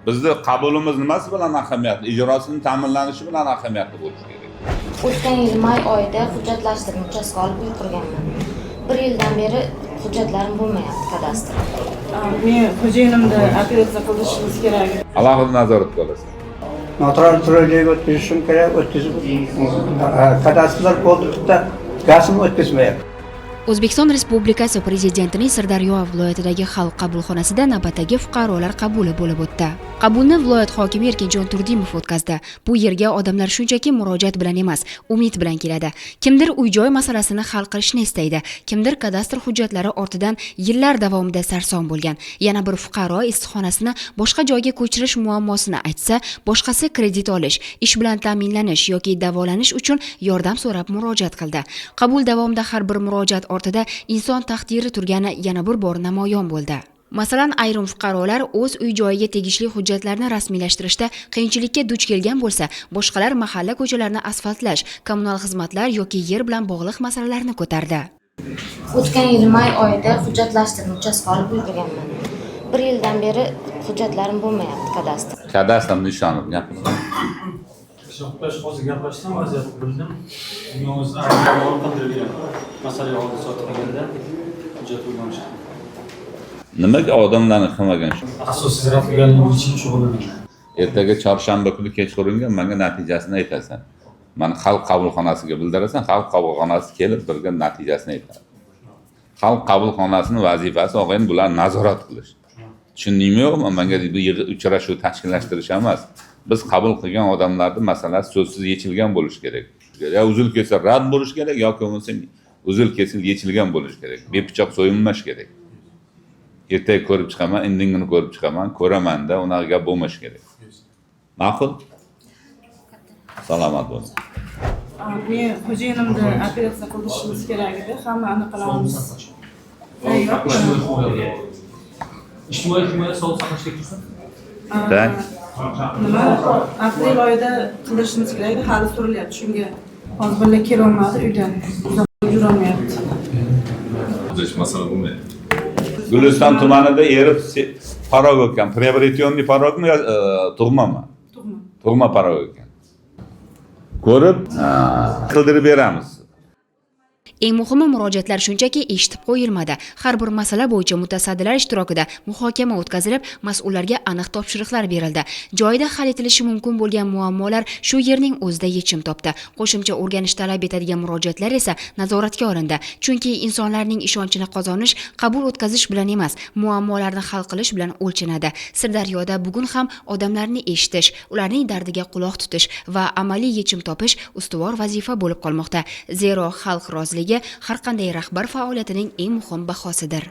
Bizning qabulimiz nimasi bilan ahamiyatli? Ijrosining ta'minlanishi bilan ahamiyatli bo'lishi kerak. O'tgan yil may oyida hujjatlashtirib uchastka olib uy qurganman. 1 yildan beri hujjatlarim bo'lmayapti kadastr. Men xo'jayinimni operatsiya qildirishimiz kerak. Alohida nazorat qilasiz. Natural turajak o'tkazishim kerak, o'tkazib kadastrlar bo'ldi bitta gazim o'tkazmayapti. O'zbekiston Respublikasi Prezidentining Sirdaryo viloyatidagi xalq qabulxonasida navbatdagi fuqarolar qabuli bo'lib o'tdi. Qabulni viloyat hokimi Erkinjon Turdimov o'tkazdi. Bu yerga odamlar shunchaki murojaat bilan emas, umid bilan keladi. Kimdir uy-joy masalasini hal qilishni istaydi, kimdir kadastr hujjatlari ortidan yillar davomida sarson bo'lgan. Yana bir fuqaro istiqxonasini boshqa joyga ko'chirish muammosini aytsa, boshqasi kredit olish, ish bilan ta'minlanish yoki davolanish uchun yordam so'rab murojaat qildi. Qabul davomida har bir murojaat ortida inson taqdiri turgani yana bir bor namoyon bo'ldi. Masalan, ayrim fuqarolar o'z uy-joyiga tegishli hujjatlarni rasmiylashtirishda qiyinchilikka duch kelgan bo'lsa, boshqalar mahalla ko'chalarini asfaltlash, kommunal xizmatlar yoki yer bilan bog'liq masalalarni ko'tardi. O'tgan yil may oyida hujjatlashtirib uchastka olib uy qurganman. 1 yildan beri hujjatlarim bo'lmayapti kadastr. Kadastrni ishonib gapiring. Hozir gaplashdim, vaziyatni bildim. O'zimizda amalga qildirilgan masalaga hozir sotilganda hujjat o'rganishdi. Nimaga odamlarni qilmagan shu? Asossiz rafganlik uchun shug'ullanaman. Ertaga chorshanba kuni kechqurunga menga natijasini aytasan. Mani xalq qabulxonasiga bildirasan, xalq qabulxonasi kelib birga natijasini aytadi. Xalq qabulxonasining vazifasi og'ayin bular nazorat qilish. Tushundingmi yo'qmi? Menga bu uchrashuv tashkillashtirish emas. Biz qabul qilgan odamlarning masalasi so'zsiz yechilgan bo'lishi kerak. Ya uzil kelsa rad bo'lish kerak yoki bo'lmasa uzil kesil yechilgan bo'lishi kerak. Bepichoq so'yilmash kerak. Ertaga ko'rib chiqaman, indingini ko'rib chiqaman, ko'ramanda unaqa gap bo'lmash kerak. Ma'qul? Salomat bo'ling. Men xo'jayinimni operatsiya qildirishimiz kerak edi. Hammani qilamiz. Ijtimoiy himoya sog'liq saqlash teklifi. Tak. Nima? Aprel oyida qildirishimiz kerak edi, hali surilyapti. Shunga hozir birga kela olmadi, uydan uzoq yurolmayapti. Hech masala bo'lmaydi. Guliston tumanida erib parog o'tgan. Prioritetniy parogmi yo tug'mami? Tug'ma. Tug'ma parog ekan. Ko'rib, qildirib beramiz. Eng muhimi, murojaatlar shunchaki eshitib qo'yilmadi. Har bir masala bo'yicha mutasaddilar ishtirokida muhokama o'tkazilib, mas'ullarga aniq topshiriqlar berildi. Joyida hal etilishi mumkin bo'lgan muammolar shu yerning o'zida yechim topdi. Qo'shimcha o'rganish talab etadigan murojaatlar esa nazoratga olindi. Chunki insonlarning ishonchini qozonish qabul o'tkazish bilan emas, muammolarni hal qilish bilan o'lchanadi. Sirdaryoda bugun ham odamlarni eshitish, ularning dardiga quloq tutish va amaliy yechim topish ustuvor vazifa bo'lib qolmoqda. Zero xalq roziligi har qanday rahbar faoliyatining eng muhim bahosidir.